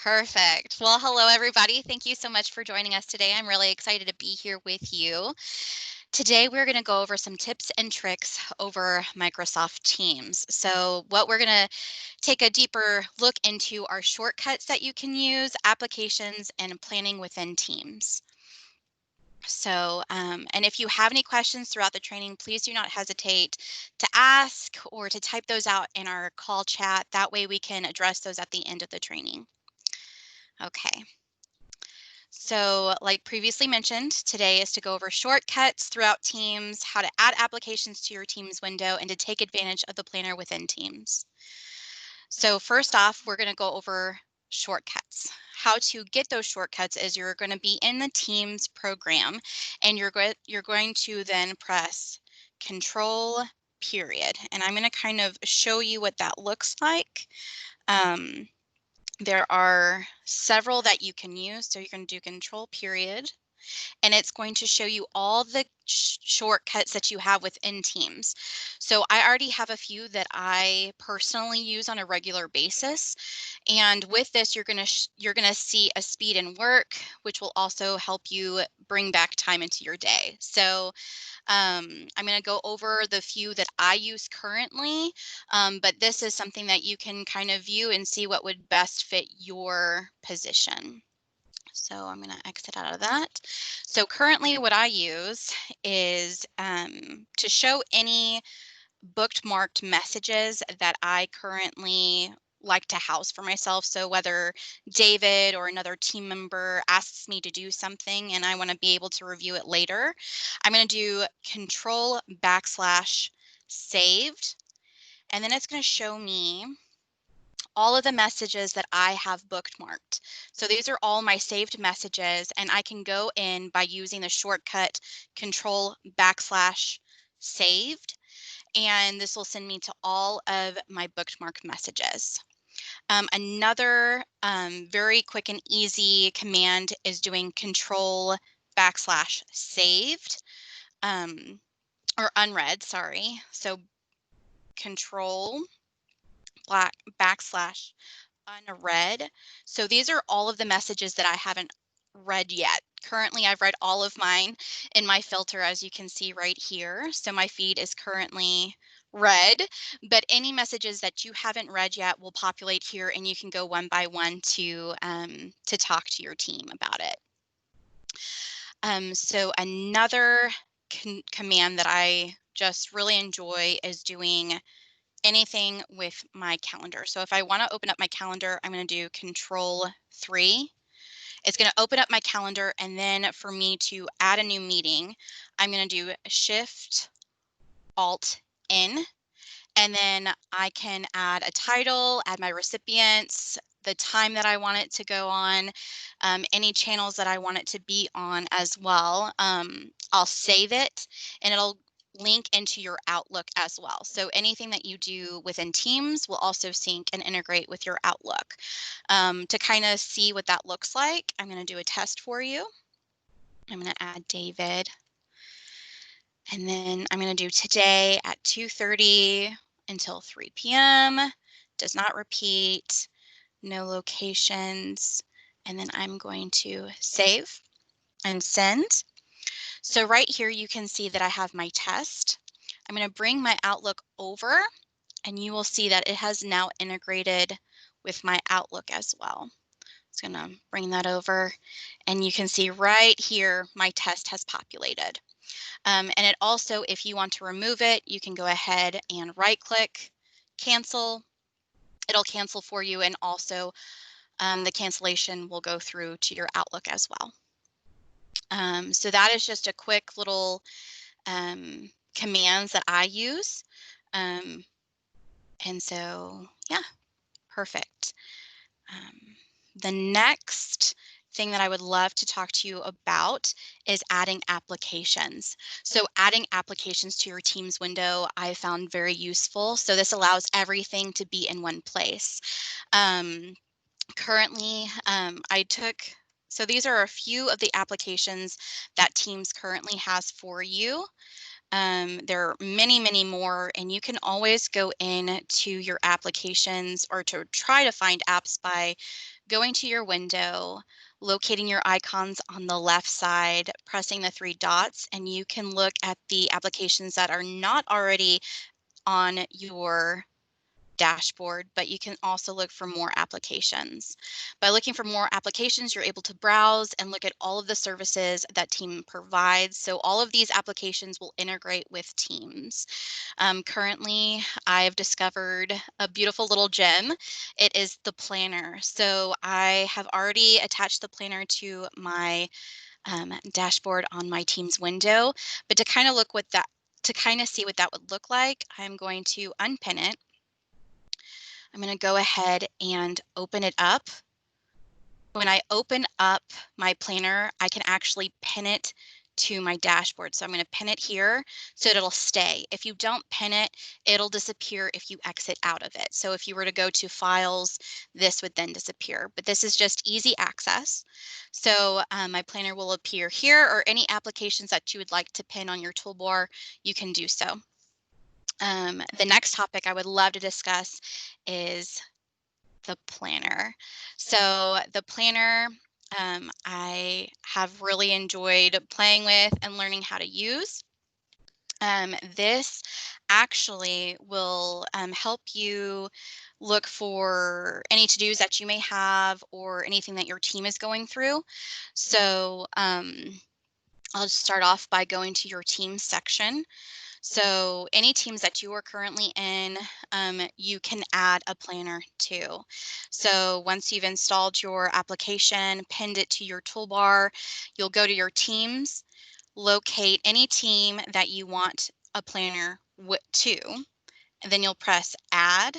Perfect. Well, hello, everybody. Thank you so much for joining us today. I'm really excited to be here with you. Today, we're going to go over some tips and tricks over Microsoft Teams. So what we're going to take a deeper look into are shortcuts that you can use, applications, and planning within Teams. So, and if you have any questions throughout the training, please do not hesitate to ask or to type those out in our call chat. That way we can address those at the end of the training. Okay. So like previously mentioned, today is to go over shortcuts throughout Teams, how to add applications to your Teams window, and to take advantage of the planner within Teams. So first off, we're going to go over shortcuts. How to get those shortcuts is you're going to be in the Teams program, and you're going to then press Control period. And I'm going to kind of show you what that looks like. There are several that you can use. So you're going to do Control period, and it's going to show you all the shortcuts that you have within Teams. So I already have a few that I personally use on a regular basis. And with this, you're going to see a speed and work, which will also help you bring back time into your day. So I'm going to go over the few that I use currently, but this is something that you can kind of view and see what would best fit your position. So I'm going to exit out of that. So currently what I use is to show any bookmarked messages that I currently like to house for myself. So whether David or another team member asks me to do something and I want to be able to review it later, I'm going to do Control/saved, and then it's going to show me all of the messages that I have bookmarked. So these are all my saved messages, and I can go in by using the shortcut Control/saved, and this will send me to all of my bookmark messages. Another very quick and easy command is doing Control/saved or unread, sorry. So Control /unread. So these are all of the messages that I haven't read yet. Currently, I've read all of mine in my filter, as you can see right here. So my feed is currently read, but any messages that you haven't read yet will populate here, and you can go one by one to talk to your team about it. So another command that I just really enjoy is doing anything with my calendar. So if I want to open up my calendar, I'm going to do Control/3. It's going to open up my calendar, and then for me to add a new meeting, I'm going to do Shift-Alt-N, and then I can add a title, add my recipients, the time that I want it to go on, any channels that I want it to be on as well. I'll save it, and it'll link into your Outlook as well. So anything that you do within Teams will also sync and integrate with your Outlook. To kind of see what that looks like, I'm going to do a test for you. I'm going to add David, and then I'm going to do today at 2:30 until 3 p.m. Does not repeat, no locations, and then I'm going to save and send. So right here, you can see that I have my test. I'm going to bring my Outlook over, and you will see that it has now integrated with my Outlook as well. It's going to bring that over, and you can see right here, my test has populated. And it also, if you want to remove it, you can go ahead and right-click, cancel. It'll cancel for you, and also the cancellation will go through to your Outlook as well. So that is just a quick little commands that I use. And so, yeah, perfect. The next thing that I would love to talk to you about is adding applications. So adding applications to your Teams window, I found very useful. So this allows everything to be in one place. Currently, so these are a few of the applications that Teams currently has for you. There are many, many more, and you can always go in to your applications or to try to find apps by going to your window, locating your icons on the left side, pressing the three dots, and you can look at the applications that are not already on your dashboard, but you can also look for more applications. By looking for more applications, you're able to browse and look at all of the services that Team provides. So all of these applications will integrate with Teams. Currently, I've discovered a beautiful little gem. It is the planner. So I have already attached the planner to my dashboard on my Teams window, but to kind of look what that to kind of see what that would look like, I'm going to unpin it. I'm going to go ahead and open it up. When I open up my planner, I can actually pin it to my dashboard. So I'm going to pin it here so it'll stay. If you don't pin it, it'll disappear if you exit out of it. So if you were to go to files, this would then disappear. But this is just easy access. So my planner will appear here, or any applications that you would like to pin on your toolbar, you can do so. The next topic I would love to discuss is the planner. So the planner, I have really enjoyed playing with and learning how to use. This actually will help you look for any to-dos that you may have or anything that your team is going through. So I'll just start off by going to your team section. So any teams that you are currently in, you can add a planner to. So once you've installed your application, pinned it to your toolbar, you'll go to your teams, locate any team that you want a planner to, and then you'll press add,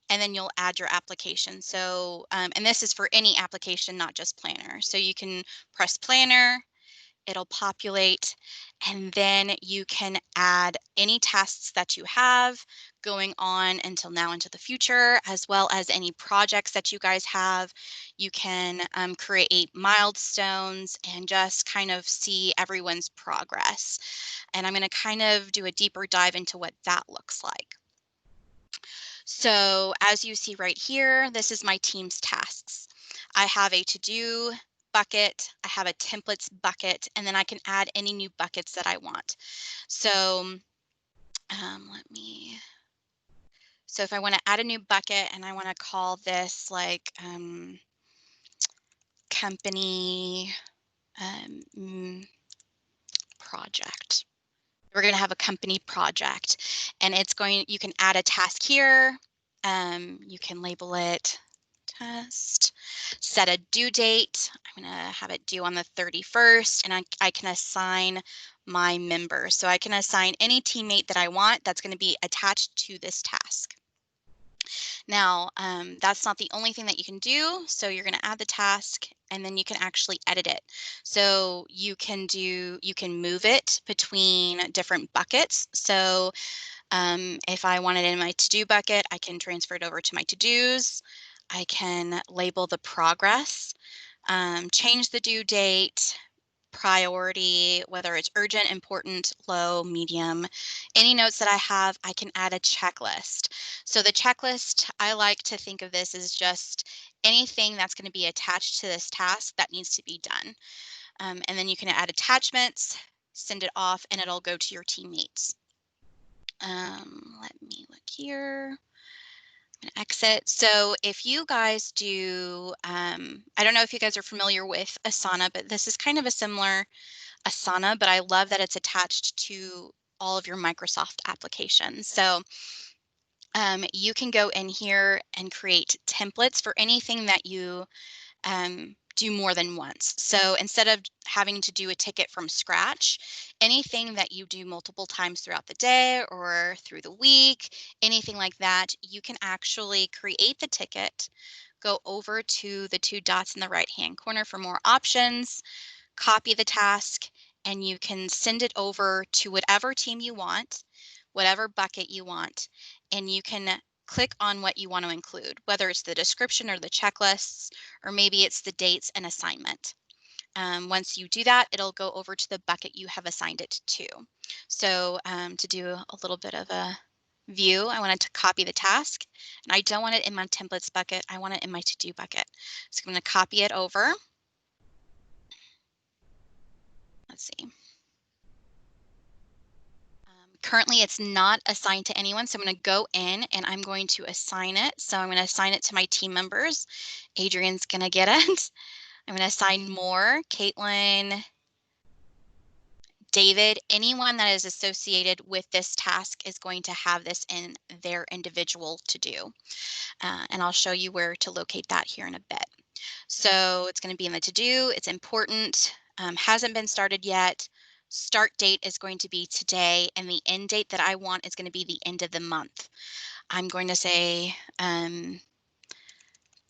and then you'll add your application. So, and this is for any application, not just planner. So you can press planner, it'll populate, and then you can add any tasks that you have going on until now into the future, as well as any projects that you guys have. You can create milestones and just kind of see everyone's progress. And I'm going to kind of do a deeper dive into what that looks like. So as you see right here, this is my team's tasks. I have a to-do bucket, I have a templates bucket, and then I can add any new buckets that I want. So so if I want to add a new bucket and I want to call this like company project. We're going to have a company project, and you can add a task here. You can label it test, set a due date. I'm going to have it due on the 31st, and I can assign my member. So I can assign any teammate that I want that's going to be attached to this task. Now, that's not the only thing that you can do. So you're going to add the task, and then you can actually edit it. So you can move it between different buckets. So if I want it in my to-do bucket, I can transfer it over to my to-dos. I can label the progress, change the due date, priority, whether it's urgent, important, low, medium. Any notes that I have, I can add a checklist. So the checklist, I like to think of this as just anything that's going to be attached to this task that needs to be done. And then you can add attachments, send it off, and it'll go to your teammates. Let me look here. I'm gonna exit. So if you guys do, I don't know if you guys are familiar with Asana, but this is kind of a similar Asana, but I love that it's attached to all of your Microsoft applications. So you can go in here and create templates for anything that you do more than once. So instead of having to do a ticket from scratch, anything that you do multiple times throughout the day or through the week, anything like that, you can actually create the ticket, go over to the two dots in the right-hand corner for more options, copy the task, and you can send it over to whatever team you want, whatever bucket you want, and you can click on what you want to include, whether it's the description or the checklists, or maybe it's the dates and assignment. Once you do that, it'll go over to the bucket you have assigned it to. So to do a little bit of a view. I want to copy the task, and I don't want it in my templates bucket. I want it in my to-do bucket. So I'm going to copy it over. Let's see. Currently, it's not assigned to anyone, so I'm going to go in and I'm going to assign it. So I'm going to assign it to my team members. Adrian's going to get it. I'm going to assign more. Caitlin, David, anyone that is associated with this task is going to have this in their individual to-do. And I'll show you where to locate that here in a bit. So it's going to be in the to-do. It's important. Hasn't been started yet. Start date is going to be today, and the end date that I want is going to be the end of the month. I'm going to say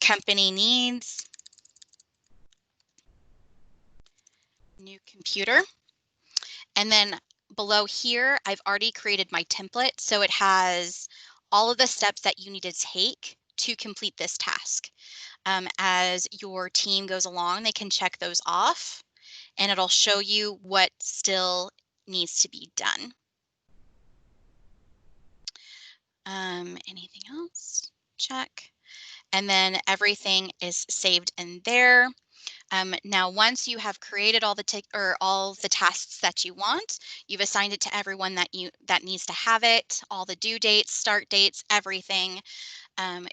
company needs new computer. And then below here, I've already created my template. So it has all of the steps that you need to take to complete this task. As your team goes along, they can check those off, and it'll show you what still needs to be done. Anything else? Check. And then everything is saved in there. Now, once you have created all the tasks that you want, you've assigned it to everyone that needs to have it, all the due dates, start dates, everything.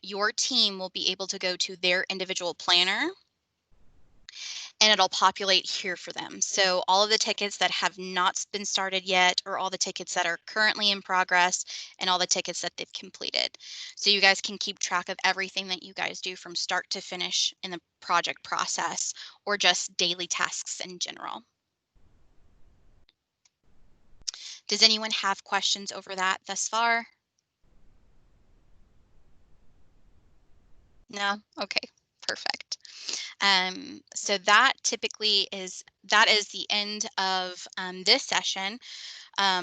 Your team will be able to go to their individual planner, and it'll populate here for them. So all of the tickets that have not been started yet, or all the tickets that are currently in progress, and all the tickets that they've completed. So you guys can keep track of everything that you guys do from start to finish in the project process, or just daily tasks in general. Does anyone have questions over that thus far? No? Okay, perfect. So that typically is the end of this session. I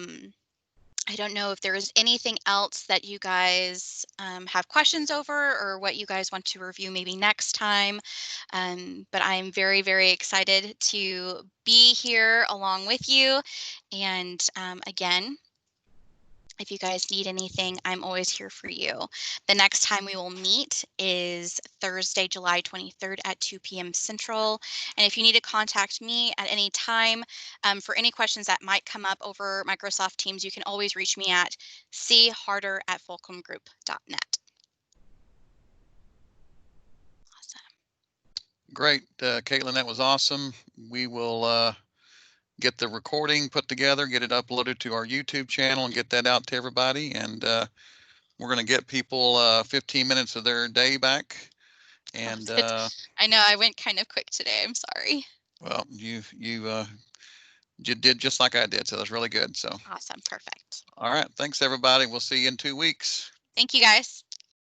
don't know if there is anything else that you guys have questions over, or what you guys want to review maybe next time. But I'm very, very excited to be here along with you. And again, if you guys need anything, I'm always here for you. The next time we will meet is Thursday, July 23rd at 2 p.m. Central. And if you need to contact me at any time for any questions that might come up over Microsoft Teams, you can always reach me at charter@fulcrumgroup.net. Awesome. Great, Caitlin, that was awesome. We will get the recording put together, get it uploaded to our YouTube channel, and get that out to everybody. And we're going to get people 15 minutes of their day back. And I know I went kind of quick today. I'm sorry. Well, you did just like I did, so that's really good. So Awesome. Perfect. all right, thanks everybody. We'll see you in 2 weeks. Thank you guys.